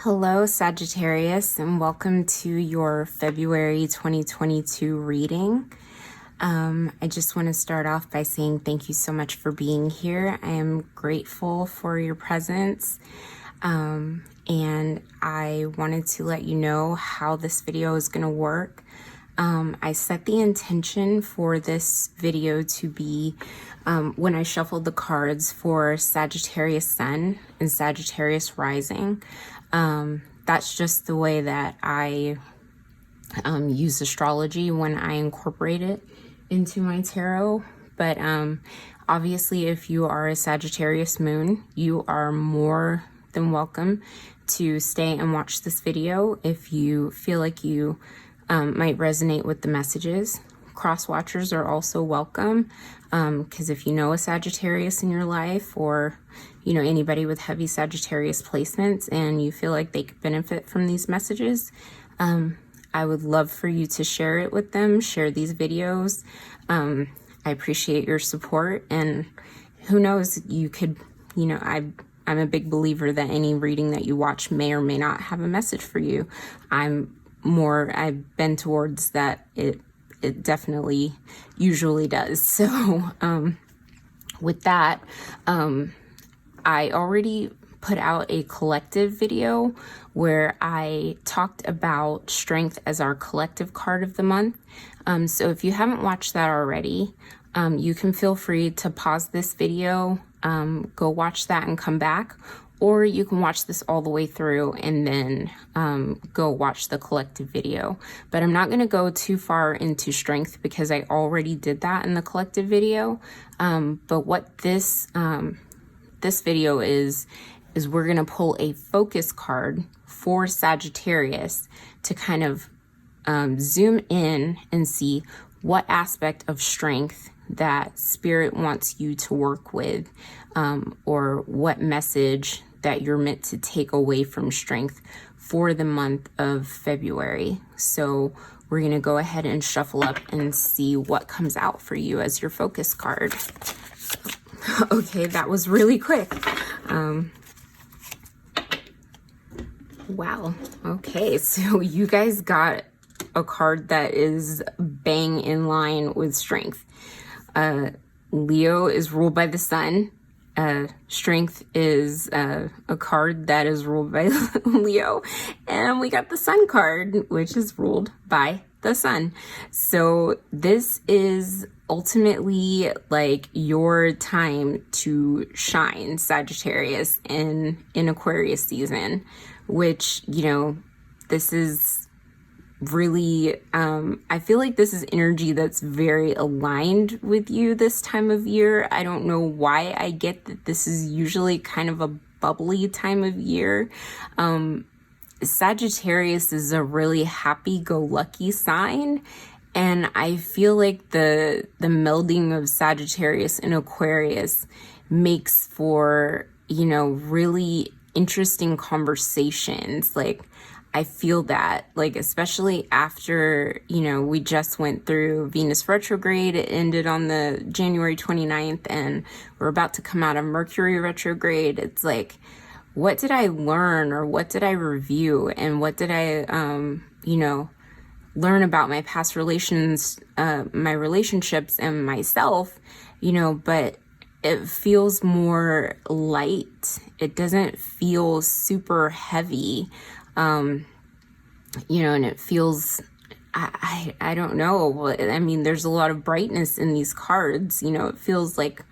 Hello, Sagittarius, and welcome to your February 2022 reading. I just want to start off by saying thank you so much for being here. I am grateful for your presence, and I wanted to let you know how this video is going to work. I set the intention for this video to be when I shuffled the cards for Sagittarius Sun and Sagittarius Rising. That's just the way that I use astrology when I incorporate it into my tarot. But obviously, if you are a Sagittarius moon, you are more than welcome to stay and watch this video if you feel like you might resonate with the messages. Cross watchers are also welcome, because if you know a Sagittarius in your life, or you know anybody with heavy Sagittarius placements and you feel like they could benefit from these messages, I would love for you to share it with them, share these videos. I appreciate your support, and who knows, you could, you know, I'm a big believer that any reading that you watch may or may not have a message for you. I've been towards that it definitely usually does. So with that, I already put out a collective video where I talked about strength as our collective card of the month. So if you haven't watched that already, you can feel free to pause this video, go watch that and come back, or you can watch this all the way through and then go watch the collective video. But I'm not going to go too far into strength because I already did that in the collective video. But what this video is we're going to pull a focus card for Sagittarius to kind of zoom in and see what aspect of strength that Spirit wants you to work with, or what message that you're meant to take away from strength for the month of February. So we're going to go ahead and shuffle up and see what comes out for you as your focus card. Okay, that was really quick. Wow. Okay, so you guys got a card that is bang in line with strength. Leo is ruled by the sun. Strength is a card that is ruled by Leo, and we got the sun card, which is ruled by the sun. So this is ultimately like your time to shine, Sagittarius, in Aquarius season, which, you know, this is really, I feel like this is energy that's very aligned with you this time of year. I don't know why I get that this is usually kind of a bubbly time of year. Sagittarius is a really happy-go-lucky sign, and I feel like the melding of Sagittarius and Aquarius makes for, you know, really interesting conversations. Like, I feel that, like, especially after, you know, we just went through Venus retrograde. It ended on the January 29th, and we're about to come out of Mercury retrograde. It's like, what did I learn, or what did I review, and what did I, you know, learn about my past relations, my relationships and myself, you know, but it feels more light. It doesn't feel super heavy. You know, and it feels, I don't know. I mean, there's a lot of brightness in these cards. You know, it feels like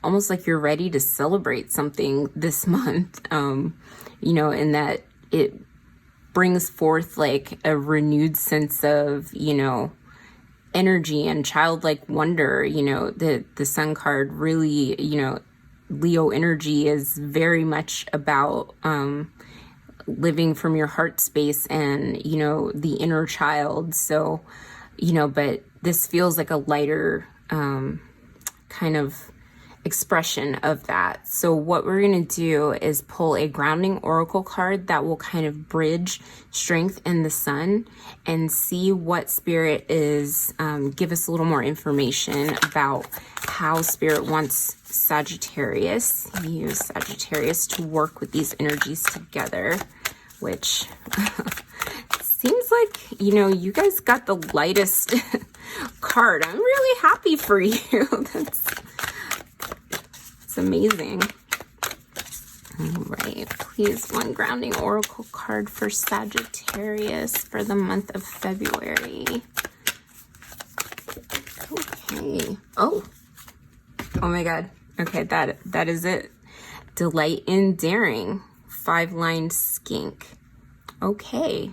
almost like you're ready to celebrate something this month. You know, and that it brings forth like a renewed sense of, you know, energy and childlike wonder. You know, the sun card really, you know, Leo energy is very much about, living from your heart space and, you know, the inner child. So, you know, but this feels like a lighter kind of expression of that. So what we're going to do is pull a grounding oracle card that will kind of bridge strength and the sun, and see what Spirit is, give us a little more information about how Spirit wants Sagittarius, use Sagittarius to work with these energies together. which seems like, you know, you guys got the lightest card. I'm really happy for you. It's amazing. All right, please, one grounding oracle card for Sagittarius for the month of February. Okay. Oh my God. Okay, that is it. Delight in daring. 5-line skink. Okay.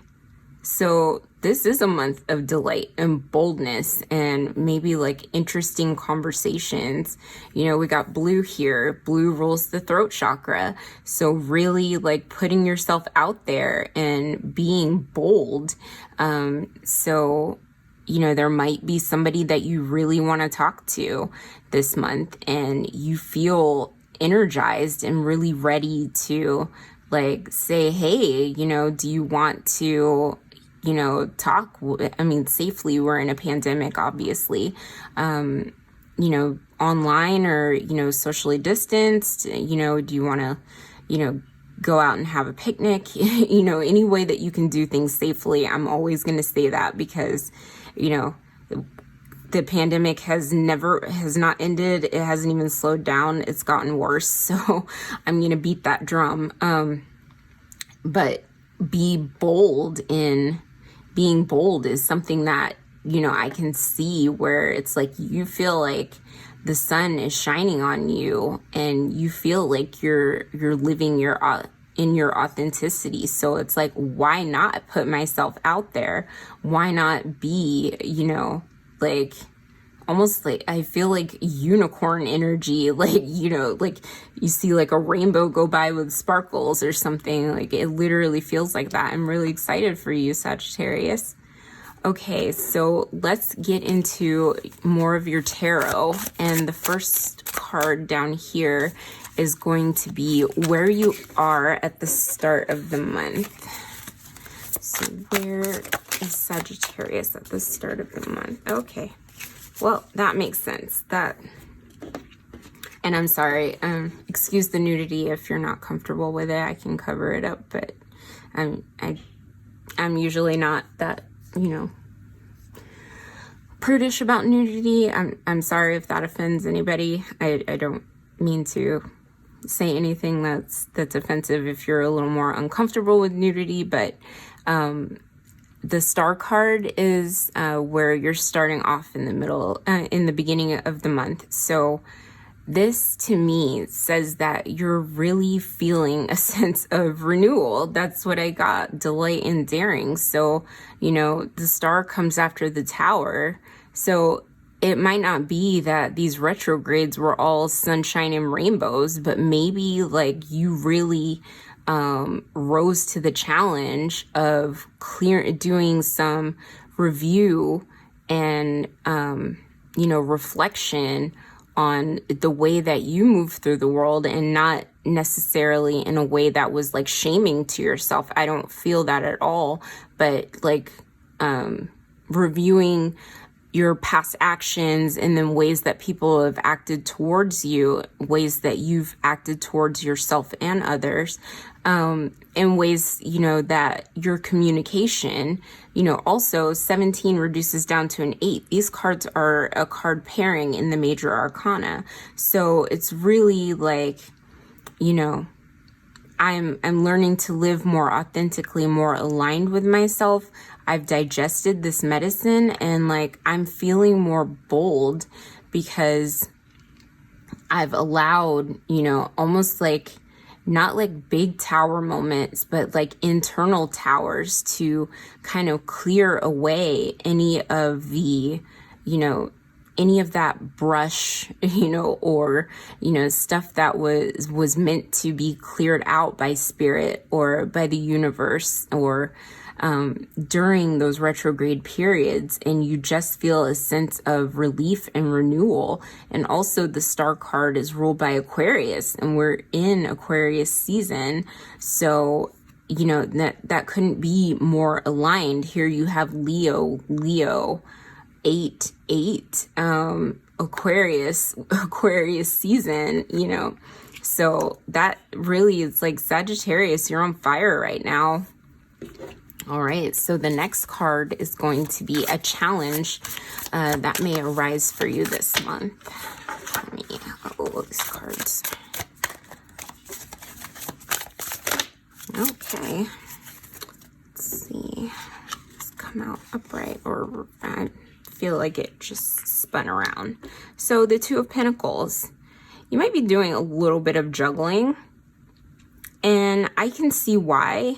So this is a month of delight and boldness and maybe like interesting conversations. You know, we got blue here. Blue rules the throat chakra. So really like putting yourself out there and being bold. So, you know, there might be somebody that you really want to talk to this month and you feel energized and really ready to like say, hey, you know, do you want to, you know, talk? I mean, safely. We're in a pandemic, obviously, you know, online or, you know, socially distanced, you know, do you want to, you know, go out and have a picnic, you know, any way that you can do things safely. I'm always going to say that because, you know, the pandemic has not ended. It hasn't even slowed down. It's gotten worse. So I'm going to beat that drum. But being bold is something that, you know, I can see where it's like you feel like the sun is shining on you and you feel like you're living in your authenticity. So it's like, why not put myself out there? Why not be, you know, like almost like I feel like unicorn energy, like, you know, like you see like a rainbow go by with sparkles or something. Like it literally feels like that. I'm really excited for you, Sagittarius. Okay, so let's get into more of your tarot. And the first card down here is going to be where you are at the start of the month. So where is Sagittarius at the start of the month? Okay, well, that makes sense. And I'm sorry, excuse the nudity if you're not comfortable with it. I can cover it up, but I'm usually not that, you know, prudish about nudity. I'm sorry if that offends anybody. I don't mean to say anything that's offensive if you're a little more uncomfortable with nudity, but the star card is where you're starting off in the beginning of the month. So this to me says that you're really feeling a sense of renewal. That's what I got, delight and daring. So, you know, the star comes after the tower. So it might not be that these retrogrades were all sunshine and rainbows, but maybe like you really rose to the challenge of doing some review and, you know, reflection on the way that you move through the world and not necessarily in a way that was like shaming to yourself. I don't feel that at all, but like reviewing your past actions and then ways that people have acted towards you, ways that you've acted towards yourself and others, in ways, you know, that your communication, you know, also 17 reduces down to an 8. These cards are a card pairing in the major arcana. So it's really like, you know, I'm learning to live more authentically, more aligned with myself. I've digested this medicine and like I'm feeling more bold because I've allowed, you know, almost like not like big tower moments, but like internal towers to kind of clear away any of the, you know, any of that brush, you know, or, you know, stuff that was meant to be cleared out by spirit or by the universe or during those retrograde periods, and you just feel a sense of relief and renewal. And also the star card is ruled by Aquarius, and we're in Aquarius season. So, you know, that couldn't be more aligned. Here you have Leo, 8, Aquarius season, you know. So that really is like Sagittarius, you're on fire right now. All right, so the next card is going to be a challenge that may arise for you this month. Let me, these cards. Okay, let's see. Let's come out upright, or I feel like it just spun around. So the Two of Pentacles, you might be doing a little bit of juggling, and I can see why.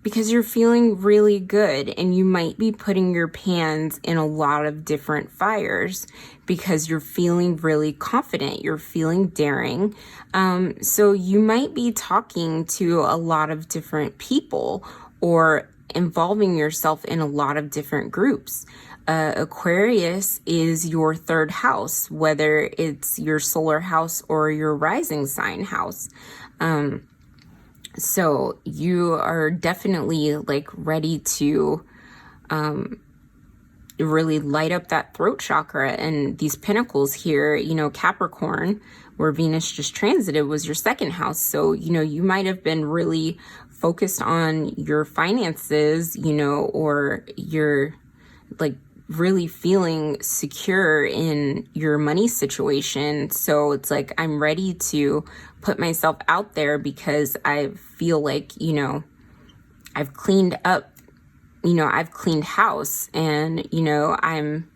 Because you're feeling really good, and you might be putting your pans in a lot of different fires because you're feeling really confident, you're feeling daring. So you might be talking to a lot of different people or involving yourself in a lot of different groups. Aquarius is your third house, whether it's your solar house or your rising sign house. So you are definitely like ready to really light up that throat chakra. And these pentacles here, you know, Capricorn, where Venus just transited, was your second house. So, you know, you might have been really focused on your finances, you know, or you're like really feeling secure in your money situation. So it's like, I'm ready to put myself out there because I feel like, you know, I've cleaned up, you know, I've cleaned house, and, you know, I'm,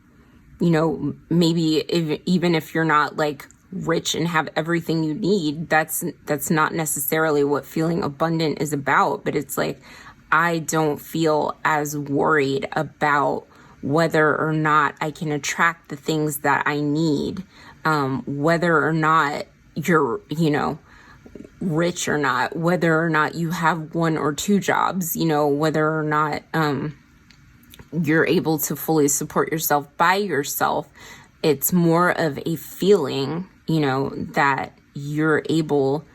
you know, maybe even if you're not like rich and have everything you need, that's not necessarily what feeling abundant is about. But it's like, I don't feel as worried about whether or not I can attract the things that I need, whether or not you're, you know, rich or not, whether or not you have one or two jobs, you know, whether or not you're able to fully support yourself by yourself. It's more of a feeling, you know, that you're able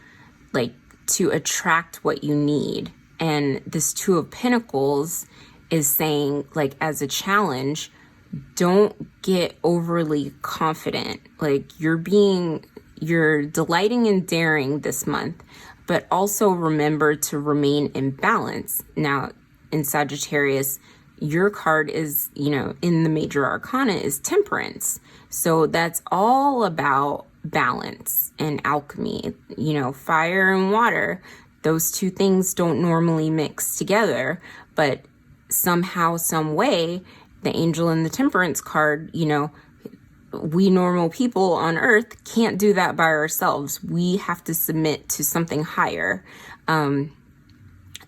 like to attract what you need. And this Two of Pentacles is saying, like, as a challenge, don't get overly confident. Like, you're delighting and daring this month, but also remember to remain in balance. Now, in Sagittarius, your card is, you know, in the major arcana is Temperance. So that's all about balance and alchemy. You know, fire and water, those two things don't normally mix together, but somehow, some way, the Angel and the Temperance card, you know, we normal people on earth can't do that by ourselves. We have to submit to something higher.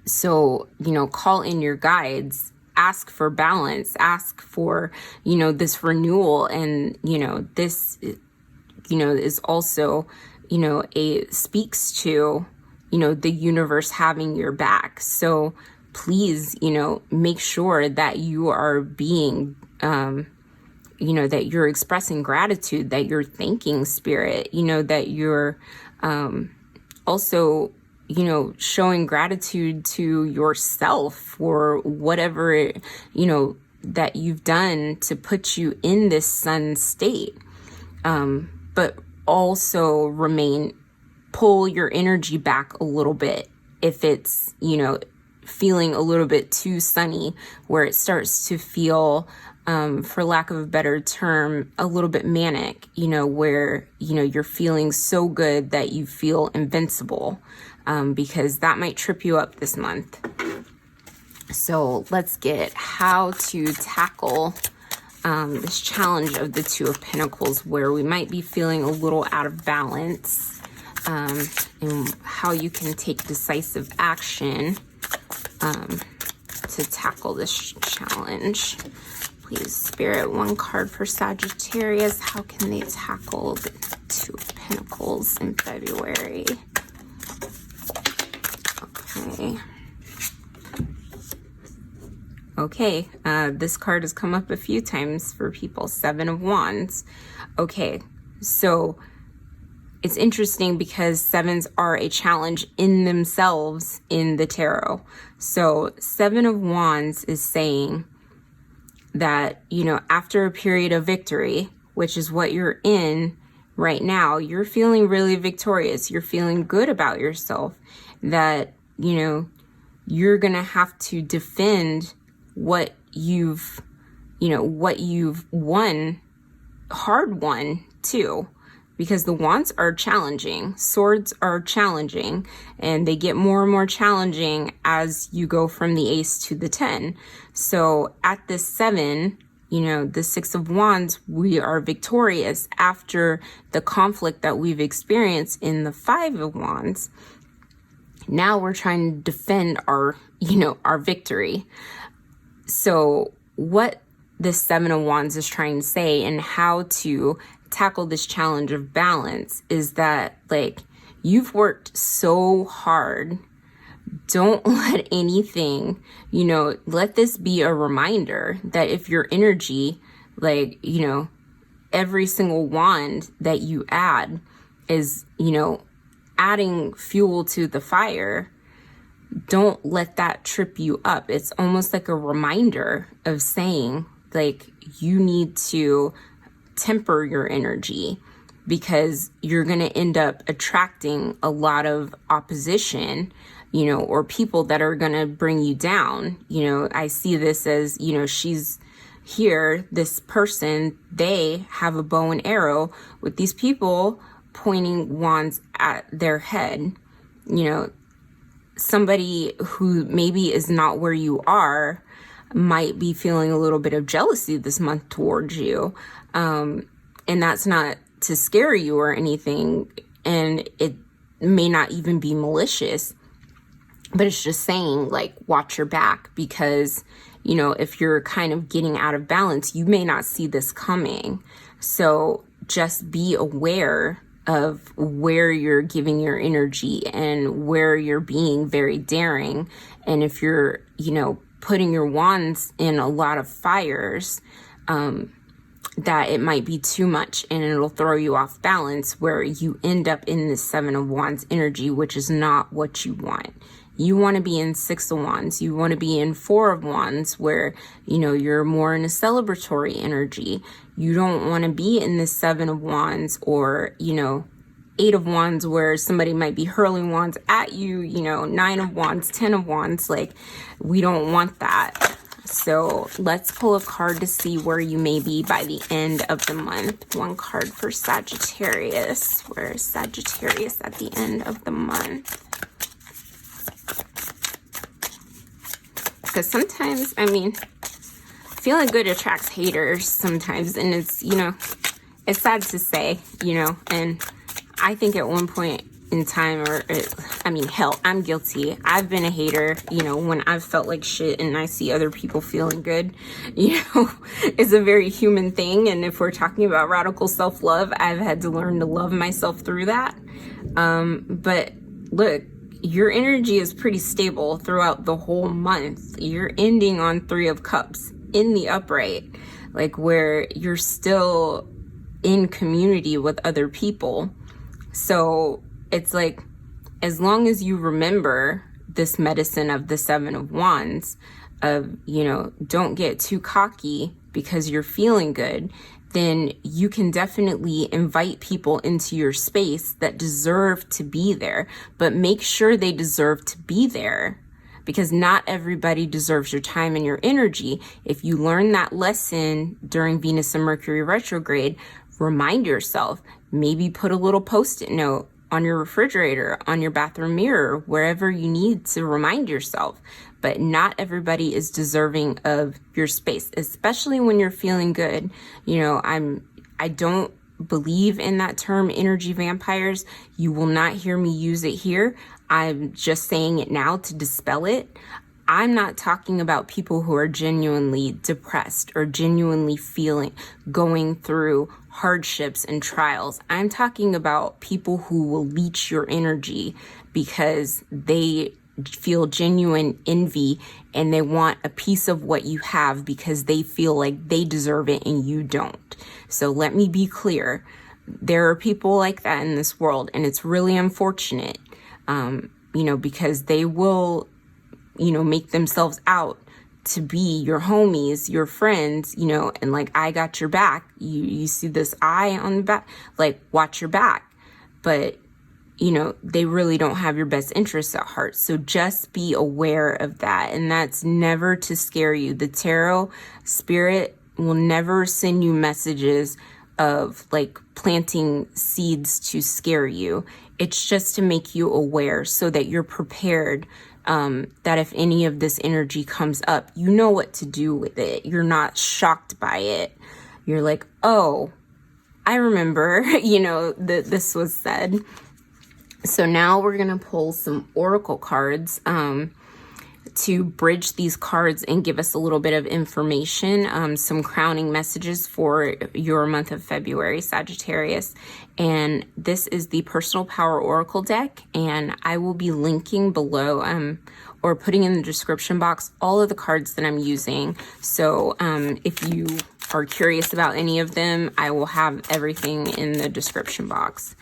So, you know, call in your guides, ask for balance, ask for, you know, this renewal. And, you know, this, you know, is also, you know, speaks to, you know, the universe having your back. So please, you know, make sure that you are being, you know, that you're expressing gratitude, that you're thanking spirit, you know, that you're also, you know, showing gratitude to yourself for whatever, you know, that you've done to put you in this sun state. But also pull your energy back a little bit if it's, you know, feeling a little bit too sunny, where it starts to feel, for lack of a better term, a little bit manic, you know, where, you know, you're feeling so good that you feel invincible, because that might trip you up this month. So let's get how to tackle this challenge of the Two of Pentacles, where we might be feeling a little out of balance, and how you can take decisive action to tackle this challenge. Please, Spirit, one card for Sagittarius. How can they tackle the Two of Pentacles in February? Okay. This card has come up a few times for people. Seven of Wands. Okay, so it's interesting because sevens are a challenge in themselves in the tarot. So Seven of Wands is saying that, you know, after a period of victory, which is what you're in right now, you're feeling really victorious. You're feeling good about yourself, that, you know, you're going to have to defend what you've won, hard won too, because the wands are challenging, swords are challenging, and they get more and more challenging as you go from the ace to the 10. So at this 7, the 6 of wands, we are victorious after the conflict that we've experienced in the 5 of wands. Now we're trying to defend our victory. So what the 7 of wands is trying to say, and how to tackle this challenge of balance, is that, like, you've worked so hard. Don't let anything, let this be a reminder that if your energy, every single wand that you add is, adding fuel to the fire, don't let that trip you up. It's almost like a reminder of saying, like, you need to temper your energy, because you're going to end up attracting a lot of opposition, or people that are going to bring you down. I see this as, she's here, this person, they have a bow and arrow with these people pointing wands at their head. Somebody who maybe is not where you are might be feeling a little bit of jealousy this month towards you. And that's not to scare you or anything. And it may not even be malicious, but it's just saying, like, watch your back, because, if you're kind of getting out of balance, you may not see this coming. So just be aware of where you're giving your energy and where you're being very daring. And if you're, putting your wands in a lot of fires, that it might be too much and it'll throw you off balance, where you end up in this 7 of wands energy, which is not what you want. You want to be in 6 of wands. You want to be in 4 of wands, where, you're more in a celebratory energy. You don't want to be in the 7 of wands, or, 8 of wands, where somebody might be hurling wands at you, 9 of wands, 10 of wands. Like, we don't want that. So let's pull a card to see where you may be by the end of the month. One card for Sagittarius. Where is Sagittarius at the end of the month? Because sometimes, feeling good attracts haters sometimes. And it's, it's sad to say, and I think at one point in time, hell, I'm guilty. I've been a hater, when I've felt like shit and I see other people feeling good, it's a very human thing. And if we're talking about radical self-love, I've had to learn to love myself through that. But look, your energy is pretty stable throughout the whole month. You're ending on 3 of Cups in the upright, like, where you're still in community with other people. So it's like, as long as you remember this medicine of the 7 of wands, of, don't get too cocky because you're feeling good, then you can definitely invite people into your space that deserve to be there. But make sure they deserve to be there, because not everybody deserves your time and your energy. If you learn that lesson during Venus and Mercury retrograde, remind yourself. Maybe put a little post-it note on your refrigerator, on your bathroom mirror, wherever you need to remind yourself. But not everybody is deserving of your space, especially when you're feeling good. I don't believe in that term, energy vampires. You will not hear me use it here. I'm just saying it now to dispel it. I'm not talking about people who are genuinely depressed or genuinely going through hardships and trials. I'm talking about people who will leech your energy because they feel genuine envy and they want a piece of what you have because they feel like they deserve it and you don't. So let me be clear. There are people like that in this world, and it's really unfortunate, because they will make themselves out to be your homies, your friends, and like, I got your back. You see this eye on the back, like, watch your back. But, you know, they really don't have your best interests at heart. So just be aware of that. And that's never to scare you. The tarot spirit will never send you messages of like planting seeds to scare you. It's just to make you aware so that you're prepared, that if any of this energy comes up, you know what to do with it. You're not shocked by it. You're like, oh, I remember, you know, that this was said. So now we're going to pull some oracle cards to bridge these cards and give us a little bit of information, some crowning messages for your month of February, Sagittarius. And this is the Personal Power Oracle deck, and I will be linking below or putting in the description box all of the cards that I'm using. So if you are curious about any of them, I will have everything in the description box.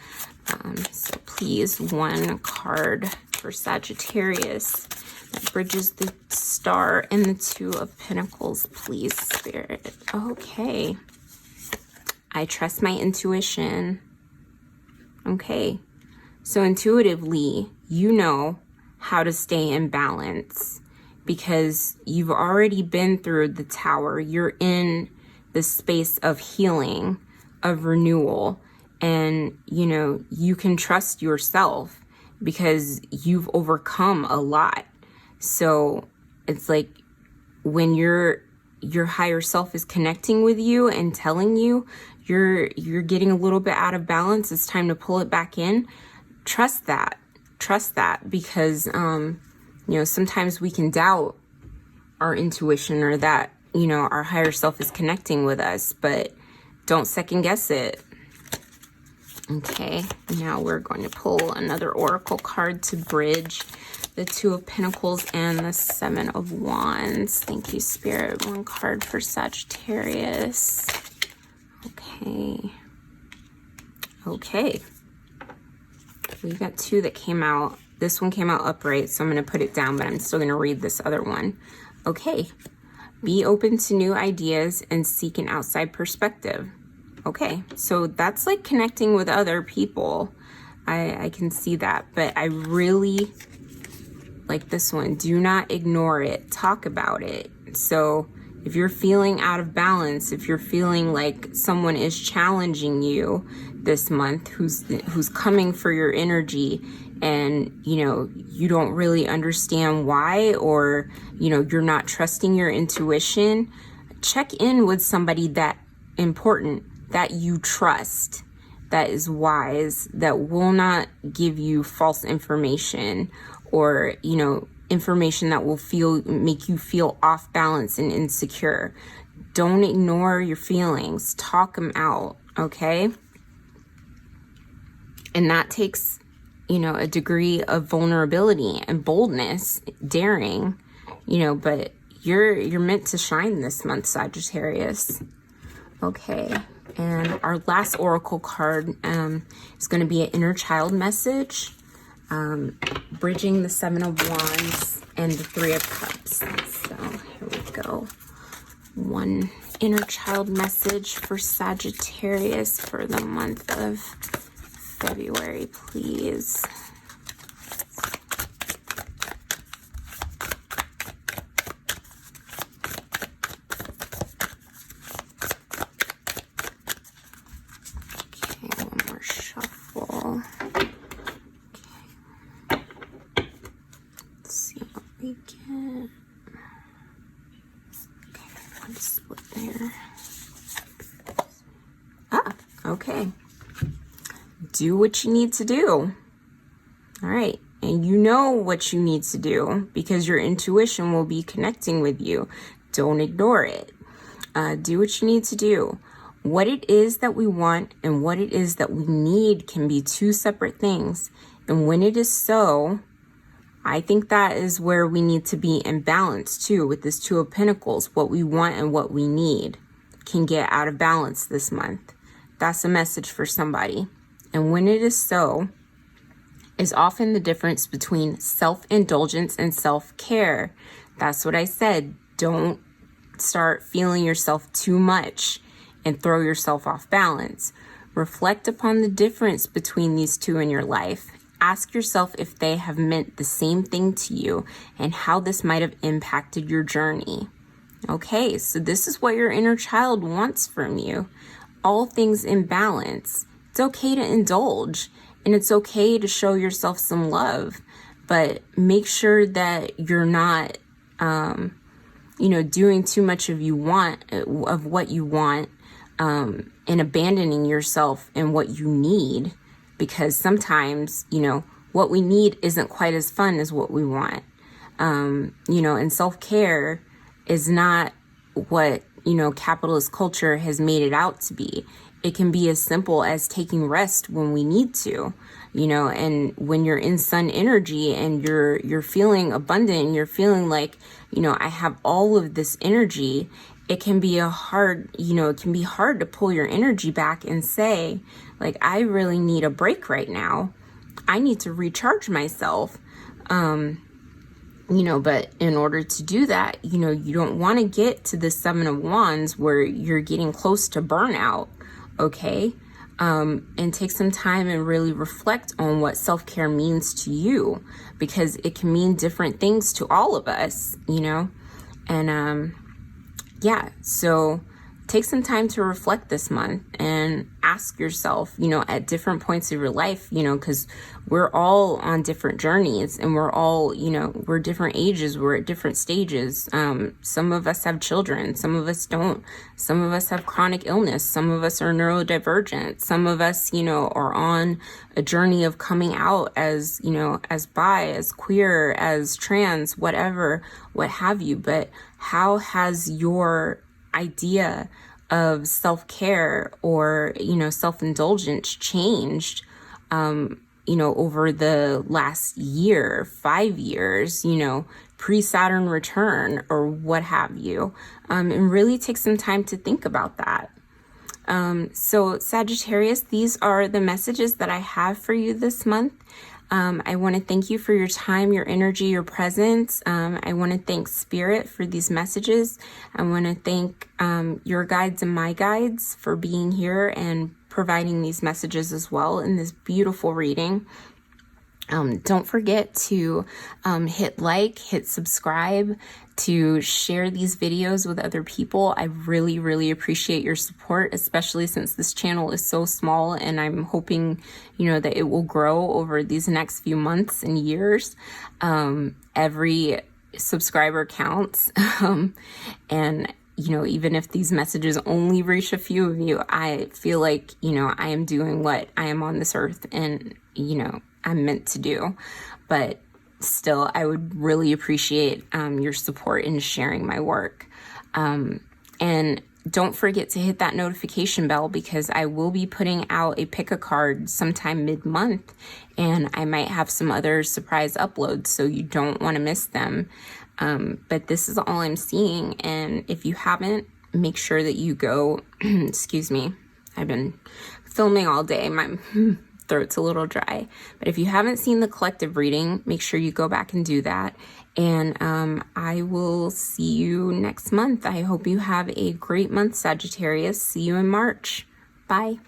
So please, one card for Sagittarius that bridges the Star and the Two of Pentacles, please, Spirit. Okay. I trust my intuition. Okay. So intuitively, you know how to stay in balance because you've already been through the Tower. You're in the space of healing, of renewal. And, you know, you can trust yourself because you've overcome a lot. So it's like when your higher self is connecting with you and telling you you're getting a little bit out of balance, it's time to pull it back in. Trust that because, you know, sometimes we can doubt our intuition or that, you know, our higher self is connecting with us, but don't second guess it. Okay, now we're going to pull another oracle card to bridge the Two of Pentacles and the Seven of Wands. Thank you, Spirit. One card for Sagittarius. Okay. Okay. We got two that came out. This one came out upright, so I'm going to put it down, but I'm still going to read this other one. Okay. Be open to new ideas and seek an outside perspective. Okay, so that's like connecting with other people. I can see that, but I really like this one. Do not ignore it. Talk about it. So if you're feeling out of balance, if you're feeling like someone is challenging you this month, who's coming for your energy, and you know you don't really understand why, or you know you're not trusting your intuition, check in with somebody that important, that you trust, that is wise, that will not give you false information or, you know, information that will make you feel off balance and insecure. Don't ignore your feelings. Talk them out, okay? And that takes, you know, a degree of vulnerability and boldness, daring, you know, but you're meant to shine this month, Sagittarius. Okay. And our last oracle card is going to be an inner child message, bridging the Seven of Wands and the Three of Cups. So here we go. One inner child message for Sagittarius for the month of February, please. Okay. Do what you need to do. All right. And you know what you need to do because your intuition will be connecting with you. Don't ignore it. Do what you need to do. What it is that we want and what it is that we need can be two separate things. And when it is so, I think that is where we need to be in balance too with this Two of Pentacles. What we want and what we need can get out of balance this month. That's a message for somebody. And when it is so, is often the difference between self-indulgence and self-care. That's what I said. Don't start feeling yourself too much and throw yourself off balance. Reflect upon the difference between these two in your life Ask yourself if they have meant the same thing to you and how this might have impacted your journey. Okay, so this is what your inner child wants from you. All things in balance. It's okay to indulge, and it's okay to show yourself some love, but make sure that you're not, doing too much of what you want, and abandoning yourself and what you need, because sometimes, what we need isn't quite as fun as what we want. And self-care is not what, capitalist culture has made it out to be. It can be as simple as taking rest when we need to, and when you're in sun energy and you're feeling abundant and you're feeling like, I have all of this energy, it can be hard to pull your energy back and say, like, I really need a break right now. I need to recharge myself. But in order to do that, you don't want to get to the 7 of Wands where you're getting close to burnout, okay? And take some time and really reflect on what self-care means to you, because it can mean different things to all of us, And, so take some time to reflect this month and ask yourself, at different points of your life, because we're all on different journeys and we're all, we're different ages, we're at different stages. Some of us have children, some of us don't. Some of us have chronic illness. Some of us are neurodivergent. Some of us, are on a journey of coming out as, as bi, as queer, as trans, whatever, what have you. But how has your idea of self-care or, self-indulgence changed, over the last year, 5 years, pre-Saturn return or what have you, and really take some time to think about that. So Sagittarius, these are the messages that I have for you this month. I want to thank you for your time, your energy, your presence. I want to thank Spirit for these messages. I want to thank your guides and my guides for being here and providing these messages as well in this beautiful reading. Don't forget to hit like, hit subscribe, to share these videos with other people. I really, really appreciate your support, especially since this channel is so small, and I'm hoping, that it will grow over these next few months and years. Every subscriber counts. And even if these messages only reach a few of you, I feel like, I am doing what I am on this earth and, I'm meant to do. But still, I would really appreciate your support in sharing my work. And don't forget to hit that notification bell, because I will be putting out a pick a card sometime mid-month, and I might have some other surprise uploads, so you don't want to miss them. But this is all I'm seeing, and if you haven't, make sure that you go, excuse me, I've been filming all day, my throat's a little dry, but if you haven't seen the collective reading, make sure you go back and do that, and I will see you next month. I hope you have a great month, Sagittarius. See you in March. Bye.